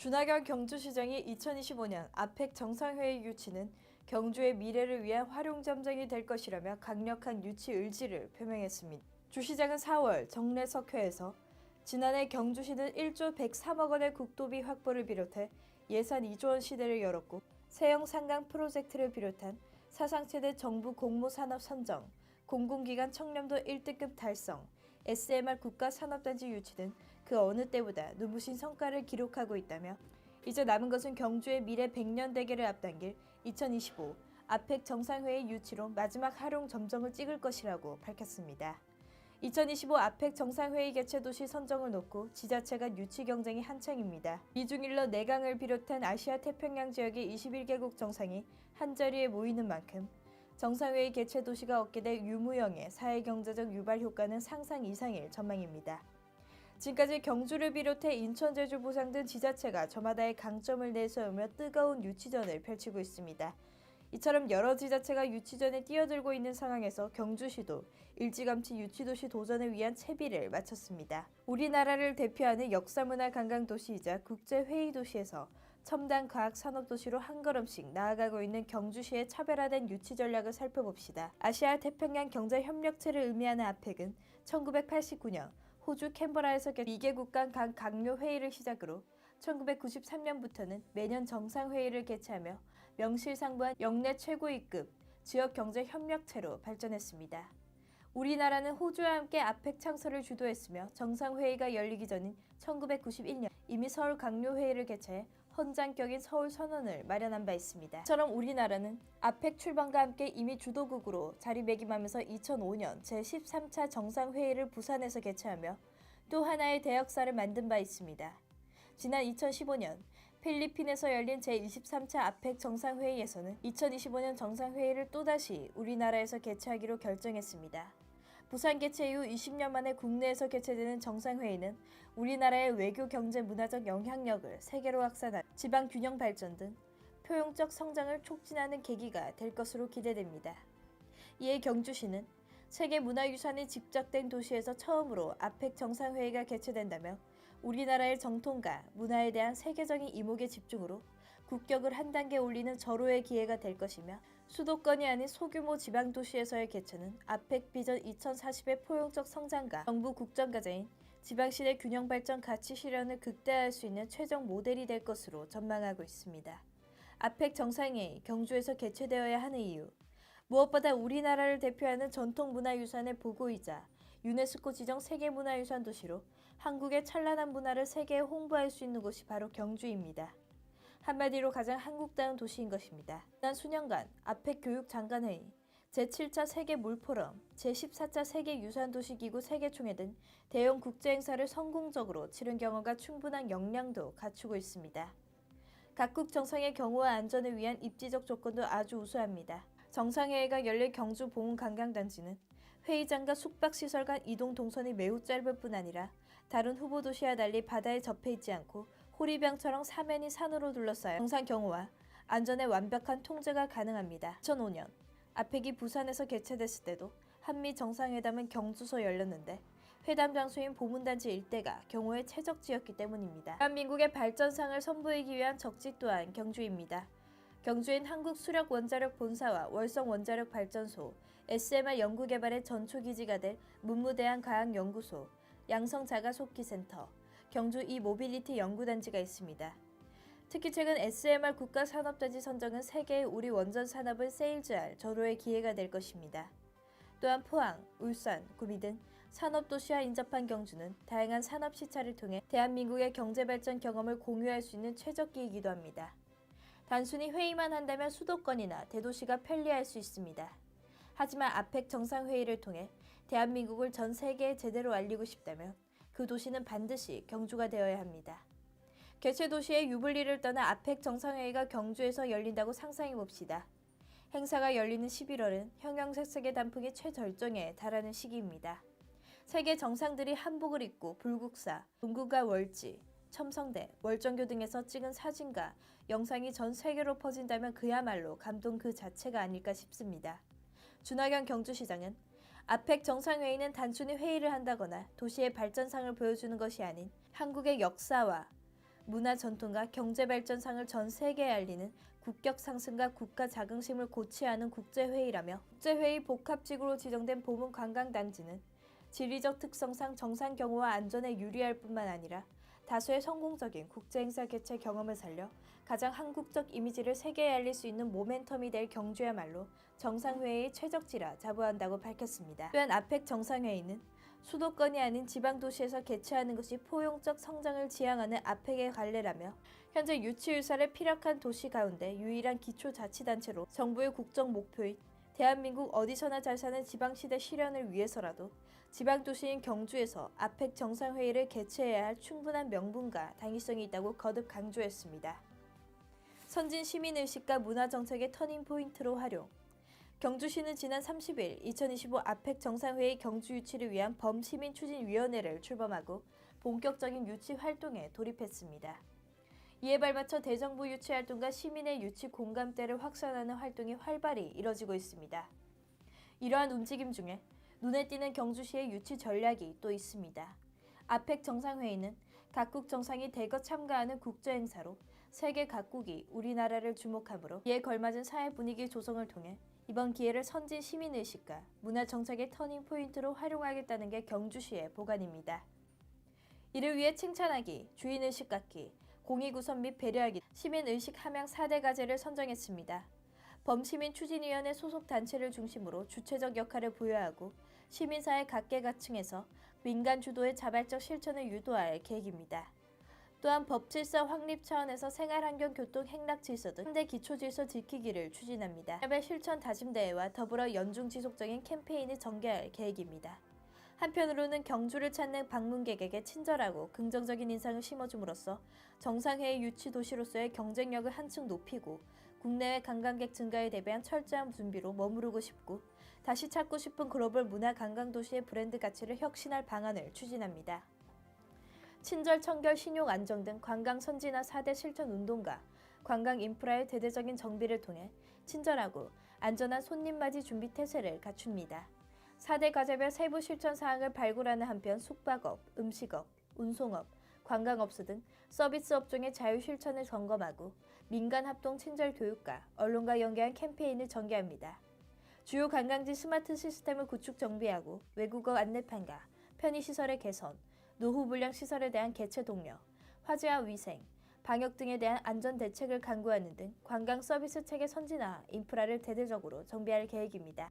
준하경 경주시장이 2025년 아펙 정상회의 유치는 경주의 미래를 위한 활용점정이 될 것이라며 강력한 유치 의지를 표명했습니다. 주 시장은 4월 정례석회에서 지난해 경주시는 1조 103억 원의 국도비 확보를 비롯해 예산 2조 원 시대를 열었고 세영 상강 프로젝트를 비롯한 사상 최대 정부 공모산업 선정, 공공기관 청렴도 1등급 달성, SMR 국가산업단지 유치는 그 어느 때보다 눈부신 성과를 기록하고 있다며 이제 남은 것은 경주의 미래 100년 대계를 앞당길 2025 아펙 정상회의 유치로 마지막 활용 점정을 찍을 것이라고 밝혔습니다. 2025 아펙 정상회의 개최 도시 선정을 놓고 지자체 간 유치 경쟁이 한창입니다. 미중일러 내강을 비롯한 아시아 태평양 지역의 21개국 정상이 한자리에 모이는 만큼 정상회의 개최 도시가 얻게 될 유무형의 사회경제적 유발 효과는 상상 이상일 전망입니다. 지금까지 경주를 비롯해 인천, 제주, 부산 등 지자체가 저마다의 강점을 내세우며 뜨거운 유치전을 펼치고 있습니다. 이처럼 여러 지자체가 유치전에 뛰어들고 있는 상황에서 경주시도 일찌감치 유치도시 도전을 위한 채비를 마쳤습니다. 우리나라를 대표하는 역사문화 관광도시이자 국제회의도시에서 첨단 과학산업도시로 한 걸음씩 나아가고 있는 경주시의 차별화된 유치 전략을 살펴봅시다. 아시아 태평양 경제협력체를 의미하는 아펙은 1989년 호주 캔버라에서 2개국 간 각 강요 회의를 시작으로 1993년부터는 매년 정상회의를 개최하며 명실상부한 역내 최고위급 지역경제협력체로 발전했습니다. 우리나라는 호주와 함께 아펙 창설을 주도했으며 정상회의가 열리기 전인 1991년 이미 서울 강요회의를 개최해 헌장격인 서울선언을 마련한 바 있습니다. 이처럼 우리나라는 아펙 출범과 함께 이미 주도국으로 자리매김하면서 2005년 제13차 정상회의를 부산에서 개최하며 또 하나의 대역사를 만든 바 있습니다. 지난 2015년 필리핀에서 열린 제23차 아펙 정상회의에서는 2025년 정상회의를 또다시 우리나라에서 개최하기로 결정했습니다. 부산 개최 이후 20년 만에 국내에서 개최되는 정상회의는 우리나라의 외교, 경제, 문화적 영향력을 세계로 확산한 지방 균형 발전 등 포용적 성장을 촉진하는 계기가 될 것으로 기대됩니다. 이에 경주시는 세계문화유산이 집적된 도시에서 처음으로 아펙 정상회의가 개최된다며 우리나라의 정통과 문화에 대한 세계적인 이목의 집중으로 국격을 한 단계 올리는 절호의 기회가 될 것이며 수도권이 아닌 소규모 지방도시에서의 개최는 아펙 비전 2040의 포용적 성장과 정부 국정과제인 지방시내 균형발전 가치 실현을 극대화할 수 있는 최종 모델이 될 것으로 전망하고 있습니다. 아펙 정상회의 경주에서 개최되어야 하는 이유 무엇보다 우리나라를 대표하는 전통문화유산의 보고이자 유네스코 지정 세계문화유산 도시로 한국의 찬란한 문화를 세계에 홍보할 수 있는 곳이 바로 경주입니다. 한마디로 가장 한국다운 도시인 것입니다. 지난 수년간 아펙 교육장관회의, 제7차 세계물포럼, 제14차 세계유산도시기구 세계총회 등 대형 국제행사를 성공적으로 치른 경험과 충분한 역량도 갖추고 있습니다. 각국 정상의 경호와 안전을 위한 입지적 조건도 아주 우수합니다. 정상회의가 열릴 경주 보훈관광단지는 회의장과 숙박시설 간 이동 동선이 매우 짧을 뿐 아니라 다른 후보 도시와 달리 바다에 접해 있지 않고 호리병처럼 사면이 산으로 둘러싸여 정상 경호와 안전의 완벽한 통제가 가능합니다. 2005년 아펙이 부산에서 개최됐을 때도 한미 정상회담은 경주서 열렸는데 회담 장소인 보문단지 일대가 경호의 최적지였기 때문입니다. 대한민국의 발전상을 선보이기 위한 적지 또한 경주입니다. 경주엔 한국수력원자력 본사와 월성원자력발전소, SMR 연구개발의 전초기지가 될 문무대한과학연구소, 양성자가속기센터, 경주 이모빌리티 연구단지가 있습니다. 특히 최근 SMR 국가산업단지 선정은 세계의 우리 원전 산업을 세일즈할 절호의 기회가 될 것입니다. 또한 포항, 울산, 구미 등 산업도시와 인접한 경주는 다양한 산업시찰을 통해 대한민국의 경제발전 경험을 공유할 수 있는 최적기이기도 합니다. 단순히 회의만 한다면 수도권이나 대도시가 편리할 수 있습니다. 하지만 아펙 정상회의를 통해 대한민국을 전 세계에 제대로 알리고 싶다면 그 도시는 반드시 경주가 되어야 합니다. 개최 도시의 유불리를 떠나 아펙 정상회의가 경주에서 열린다고 상상해봅시다. 행사가 열리는 11월은 형형색색의 단풍이 최절정에 달하는 시기입니다. 세계 정상들이 한복을 입고 불국사, 동구가 월지, 첨성대, 월정교 등에서 찍은 사진과 영상이 전 세계로 퍼진다면 그야말로 감동 그 자체가 아닐까 싶습니다. 준하경 경주시장은 아펙 정상회의는 단순히 회의를 한다거나 도시의 발전상을 보여주는 것이 아닌 한국의 역사와 문화 전통과 경제 발전상을 전 세계에 알리는 국격 상승과 국가 자긍심을 고취하는 국제회의라며 국제회의 복합지구로 지정된 보문 관광단지는 지리적 특성상 정상 경호와 안전에 유리할 뿐만 아니라 다수의 성공적인 국제행사 개최 경험을 살려 가장 한국적 이미지를 세계에 알릴 수 있는 모멘텀이 될 경주야말로 정상회의의 최적지라 자부한다고 밝혔습니다. 또한 아펙 정상회의는 수도권이 아닌 지방도시에서 개최하는 것이 포용적 성장을 지향하는 아펙의 관례라며 현재 유치율사를 피력한 도시 가운데 유일한 기초자치단체로 정부의 국정 목표인 대한민국 어디서나 잘 사는 지방시대 실현을 위해서라도 지방도시인 경주에서 아펙 정상회의를 개최해야 할 충분한 명분과 당위성이 있다고 거듭 강조했습니다. 선진 시민의식과 문화정책의 터닝포인트로 활용. 경주시는 지난 30일 2025 아펙 정상회의 경주 유치를 위한 범시민추진위원회를 출범하고 본격적인 유치 활동에 돌입했습니다. 이에 발맞춰 대정부 유치 활동과 시민의 유치 공감대를 확산하는 활동이 활발히 이뤄지고 있습니다. 이러한 움직임 중에 눈에 띄는 경주시의 유치 전략이 또 있습니다. 아펙 정상회의는 각국 정상이 대거 참가하는 국제행사로 세계 각국이 우리나라를 주목하므로 이에 걸맞은 사회 분위기 조성을 통해 이번 기회를 선진 시민의식과 문화정책의 터닝포인트로 활용하겠다는 게 경주시의 보관입니다. 이를 위해 칭찬하기, 주인의식 갖기, 공익우선 및 배려하기, 시민의식 함양 4대 과제를 선정했습니다. 범시민추진위원회 소속 단체를 중심으로 주체적 역할을 부여하고 시민사회 각계각층에서 민간 주도의 자발적 실천을 유도할 계획입니다. 또한 법질서 확립 차원에서 생활환경, 교통, 행락 질서 등 3대 기초질서 지키기를 추진합니다. 협의 실천 다짐대회와 더불어 연중 지속적인 캠페인을 전개할 계획입니다. 한편으로는 경주를 찾는 방문객에게 친절하고 긍정적인 인상을 심어줌으로써 정상회의 유치 도시로서의 경쟁력을 한층 높이고 국내외 관광객 증가에 대비한 철저한 준비로 머무르고 싶고 다시 찾고 싶은 글로벌 문화 관광 도시의 브랜드 가치를 혁신할 방안을 추진합니다. 친절, 청결, 신용, 안정 등 관광 선진화 4대 실천 운동과 관광 인프라의 대대적인 정비를 통해 친절하고 안전한 손님 맞이 준비 태세를 갖춥니다. 4대 과제별 세부 실천 사항을 발굴하는 한편 숙박업, 음식업, 운송업, 관광업소 등 서비스 업종의 자유 실천을 점검하고 민간 합동 친절 교육과 언론과 연계한 캠페인을 전개합니다. 주요 관광지 스마트 시스템을 구축 정비하고 외국어 안내판과 편의시설의 개선, 노후불량 시설에 대한 개체 독려, 화재와 위생, 방역 등에 대한 안전 대책을 강구하는 등 관광 서비스 체계 선진화, 인프라를 대대적으로 정비할 계획입니다.